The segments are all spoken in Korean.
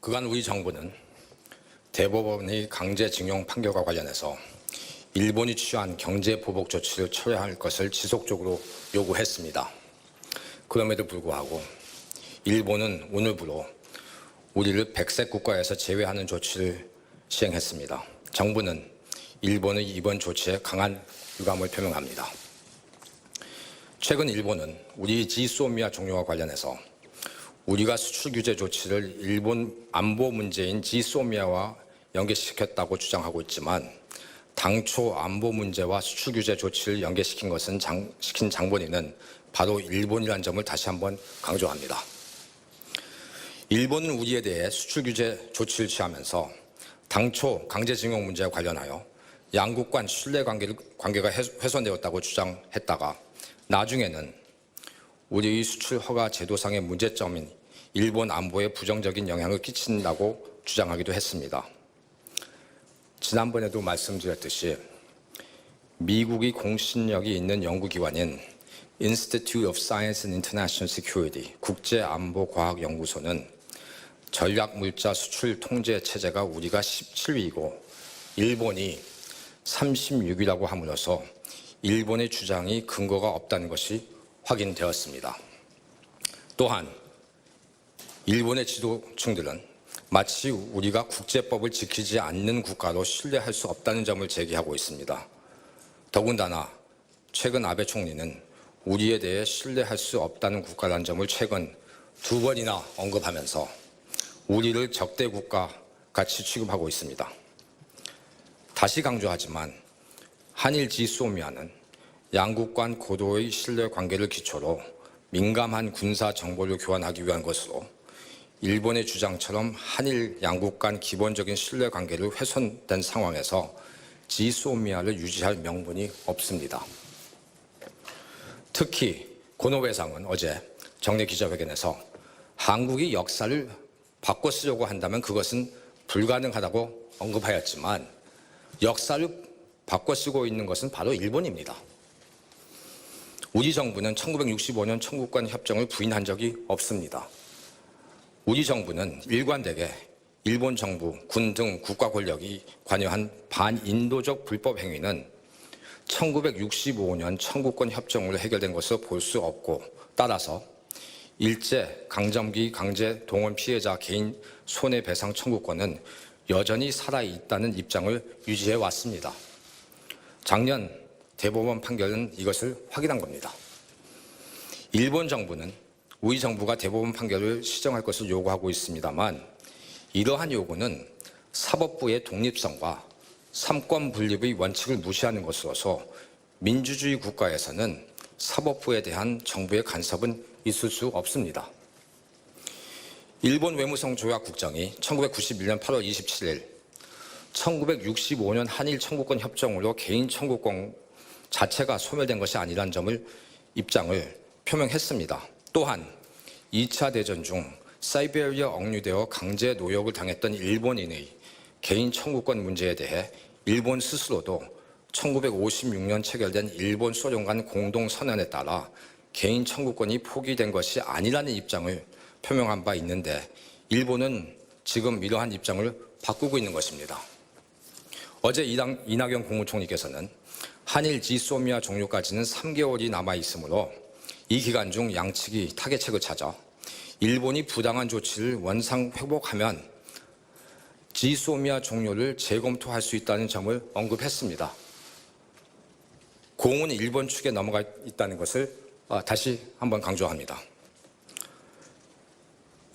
그간 우리 정부는 대법원의 강제징용 판결과 관련해서 일본이 취한 경제보복 조치를 철회할 것을 지속적으로 요구했습니다. 그럼에도 불구하고 일본은 오늘부로 우리를 백색 국가에서 제외하는 조치를 시행했습니다. 정부는 일본의 이번 조치에 강한 유감을 표명합니다. 최근 일본은 우리 지소미아 종료와 관련해서 우리가 수출 규제 조치를 일본 안보 문제인 지소미아와 연계시켰다고 주장하고 있지만 당초 안보 문제와 수출 규제 조치를 연계시킨 장본인은 바로 일본이라는 점을 다시 한번 강조합니다. 일본은 우리에 대해 수출 규제 조치를 취하면서 당초 강제징용 문제와 관련하여 양국 간 신뢰관계가 훼손되었다고 주장했다가 나중에는 우리의 수출 허가 제도상의 문제점인 일본 안보에 부정적인 영향을 끼친다고 주장하기도 했습니다. 지난번에도 말씀드렸듯이 미국이 공신력이 있는 연구기관인 Institute of Science and International Security 국제안보과학연구소는 전략물자 수출 통제 체제가 우리가 17위이고 일본이 36위라고 함으로써 일본의 주장이 근거가 없다는 것이 확인되었습니다. 또한 일본의 지도층들은 마치 우리가 국제법을 지키지 않는 국가로 신뢰할 수 없다는 점을 제기하고 있습니다. 더군다나 최근 아베 총리는 우리에 대해 신뢰할 수 없다는 국가라는 점을 최근 2번이나 언급하면서 우리를 적대 국가 같이 취급하고 있습니다. 다시 강조하지만 한일 지소미아는 양국 간 고도의 신뢰 관계를 기초로 민감한 군사 정보를 교환하기 위한 것으로 일본의 주장처럼 한일 양국 간 기본적인 신뢰 관계를 훼손된 상황에서 지소미아를 유지할 명분이 없습니다. 특히 고노 외상은 어제 정례 기자회견에서 한국이 역사를 바꿔 쓰려고 한다면 그것은 불가능하다고 언급하였지만 역사를 바꿔 쓰고 있는 것은 바로 일본입니다. 우리 정부는 1965년 청구권 협정을 부인한 적이 없습니다. 우리 정부는 일관되게 일본 정부, 군 등 국가 권력이 관여한 반인도적 불법 행위는 1965년 청구권 협정으로 해결된 것으로 볼 수 없고 따라서 일제 강점기 강제 동원 피해자 개인 손해배상 청구권은 여전히 살아있다는 입장을 유지해 왔습니다. 작년 대법원 판결은 이것을 확인한 겁니다. 일본 정부는 우리 정부가 대법원 판결을 시정할 것을 요구하고 있습니다만 이러한 요구는 사법부의 독립성과 삼권 분립의 원칙을 무시하는 것으로서 민주주의 국가에서는 사법부에 대한 정부의 간섭은 있을 수 없습니다. 일본 외무성 조약 국장이 1991년 8월 27일 1965년 한일 청구권 협정으로 개인 청구권 자체가 소멸된 것이 아니라는 입장을 표명했습니다. 또한 2차 대전 중 사이베리아 억류되어 강제 노역을 당했던 일본인의 개인 청구권 문제에 대해 일본 스스로도 1956년 체결된 일본 소련 간 공동선언에 따라 개인 청구권이 포기된 것이 아니라는 입장을 표명한 바 있는데 일본은 지금 이러한 입장을 바꾸고 있는 것입니다. 어제 이낙연 국무총리께서는 한일 지소미아 종료까지는 3개월이 남아 있으므로 이 기간 중 양측이 타개책을 찾아 일본이 부당한 조치를 원상 회복하면 지소미아 종료를 재검토할 수 있다는 점을 언급했습니다. 공은 일본 측에 넘어가 있다는 것을 다시 한번 강조합니다.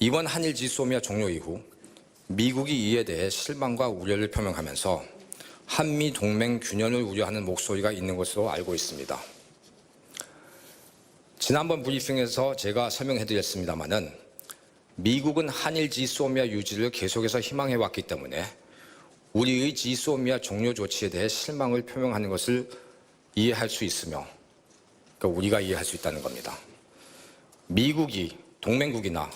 이번 한일 지소미아 종료 이후 미국이 이에 대해 실망과 우려를 표명하면서 한미 동맹 균연을 우려하는 목소리가 있는 것으로 알고 있습니다. 지난번 브리핑에서 제가 설명해드렸습니다마는 미국은 한일 지소미아 유지를 계속해서 희망해 왔기 때문에 우리의 지소미아 종료 조치에 대해 실망을 표명하는 것을 이해할 수 있으며 그러니까 우리가 이해할 수 있다는 겁니다. 미국이 동맹국이나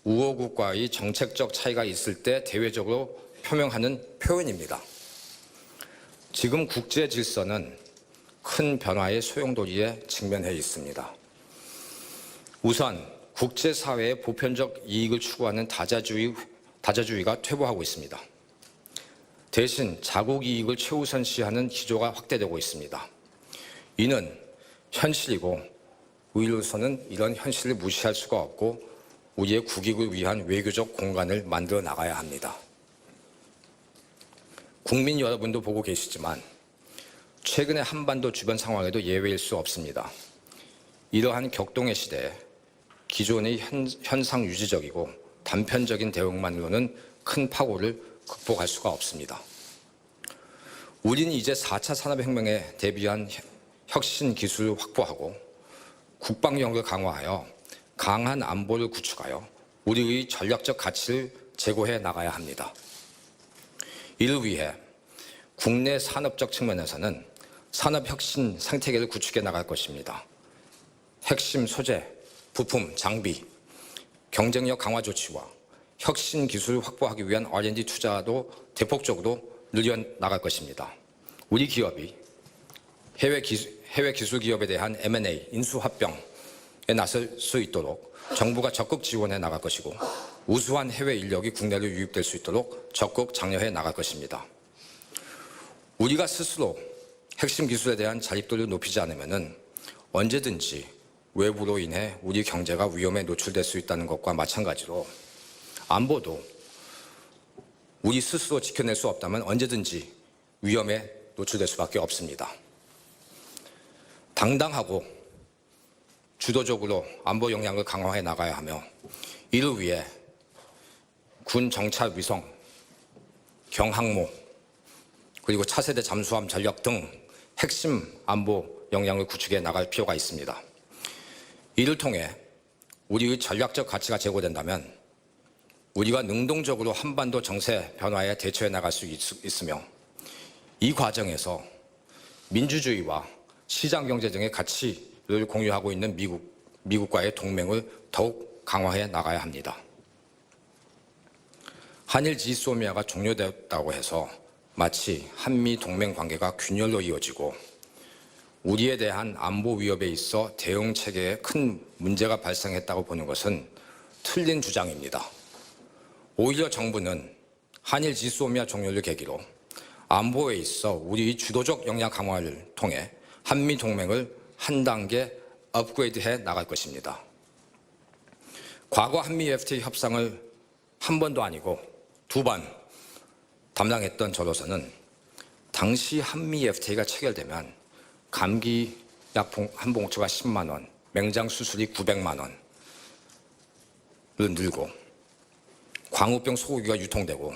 우호국과의 정책적 차이가 있을 때 대외적으로 표명하는 표현입니다. 지금 국제 질서는 큰 변화의 소용돌이에 직면해 있습니다. 우선 국제사회의 보편적 이익을 추구하는 다자주의가 퇴보하고 있습니다. 대신 자국 이익을 최우선시하는 기조가 확대되고 있습니다. 이는 현실이고 우리로서는 이런 현실을 무시할 수가 없고 우리의 국익을 위한 외교적 공간을 만들어 나가야 합니다. 국민 여러분도 보고 계시지만 최근의 한반도 주변 상황에도 예외일 수 없습니다. 이러한 격동의 시대에 기존의 현상 유지적이고 단편적인 대응만으로는 큰 파고를 극복할 수가 없습니다. 우리는 이제 4차 산업혁명에 대비한 혁신 기술을 확보하고 국방력을 강화하여 강한 안보를 구축하여 우리의 전략적 가치를 제고해 나가야 합니다. 이를 위해 국내 산업적 측면에서는 산업혁신 생태계를 구축해 나갈 것입니다. 핵심 소재, 부품, 장비, 경쟁력 강화 조치와 혁신 기술을 확보하기 위한 R&D 투자도 대폭적으로 늘려나갈 것입니다. 우리 기업이 해외 기술 기업에 대한 M&A, 인수합병에 나설 수 있도록 정부가 적극 지원해 나갈 것이고 우수한 해외 인력이 국내로 유입될 수 있도록 적극 장려해 나갈 것입니다. 우리가 스스로 핵심 기술에 대한 자립도를 높이지 않으면 언제든지 외부로 인해 우리 경제가 위험에 노출될 수 있다는 것과 마찬가지로 안보도 우리 스스로 지켜낼 수 없다면 언제든지 위험에 노출될 수밖에 없습니다. 당당하고 주도적으로 안보 역량을 강화해 나가야 하며 이를 위해 군 정찰 위성, 경항모, 그리고 차세대 잠수함 전력 등 핵심 안보 역량을 구축해 나갈 필요가 있습니다. 이를 통해 우리의 전략적 가치가 제고된다면 우리가 능동적으로 한반도 정세 변화에 대처해 나갈 수 있으며 이 과정에서 민주주의와 시장경제 등의 가치를 공유하고 있는 미국과의 동맹을 더욱 강화해 나가야 합니다. 한일 지소미아가 종료되었다고 해서 마치 한미 동맹 관계가 균열로 이어지고 우리에 대한 안보 위협에 있어 대응 체계에 큰 문제가 발생했다고 보는 것은 틀린 주장입니다. 오히려 정부는 한일 지소미아 종료를 계기로 안보에 있어 우리의 주도적 역량 강화를 통해 한미 동맹을 한 단계 업그레이드해 나갈 것입니다. 과거 한미 FTA 협상을 한 번도 아니고 2번 담당했던 저로서는 당시 한미 FTA가 체결되면 감기 약 한 봉투가 10만 원, 맹장 수술이 900만 원을 늘고 광우병 소고기가 유통되고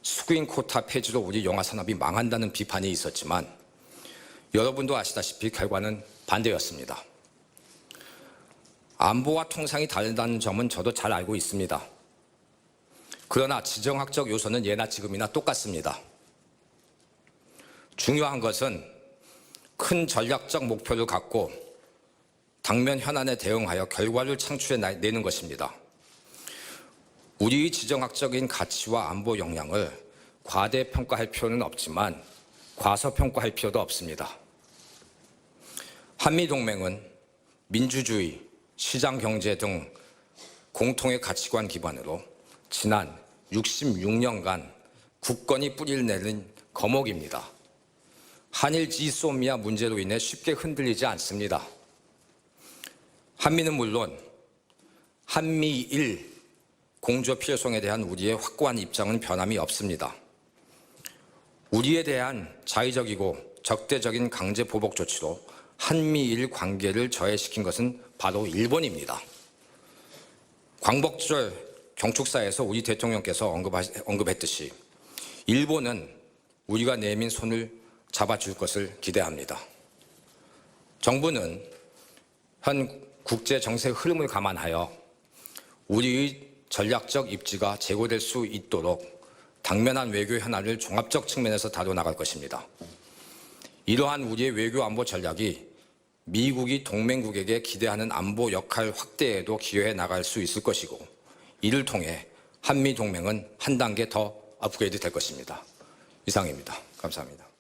수구인 코타 폐지로 우리 영화 산업이 망한다는 비판이 있었지만 여러분도 아시다시피 결과는 반대였습니다. 안보와 통상이 다르다는 점은 저도 잘 알고 있습니다. 그러나 지정학적 요소는 예나 지금이나 똑같습니다. 중요한 것은 큰 전략적 목표를 갖고 당면 현안에 대응하여 결과를 창출해내는 것입니다. 우리의 지정학적인 가치와 안보 역량을 과대평가할 필요는 없지만 과소평가할 필요도 없습니다. 한미동맹은 민주주의, 시장경제 등 공통의 가치관 기반으로 지난 66년간 굳건히 뿌리를 내린 거목입니다. 한일 지소미아 문제로 인해 쉽게 흔들리지 않습니다. 한미는 물론 한미일 공조 필요성에 대한 우리의 확고한 입장은 변함이 없습니다. 우리에 대한 자의적이고 적대적인 강제 보복 조치로 한미일 관계를 저해시킨 것은 바로 일본입니다. 광복절 경축사에서 우리 대통령께서 언급했듯이 일본은 우리가 내민 손을 잡아줄 것을 기대합니다. 정부는 현 국제 정세 흐름을 감안하여 우리의 전략적 입지가 제고될 수 있도록 당면한 외교 현안을 종합적 측면에서 다뤄나갈 것입니다. 이러한 우리의 외교 안보 전략이 미국이 동맹국에게 기대하는 안보 역할 확대에도 기여해 나갈 수 있을 것이고 이를 통해 한미 동맹은 한 단계 더 업그레이드 될 것입니다. 이상입니다. 감사합니다.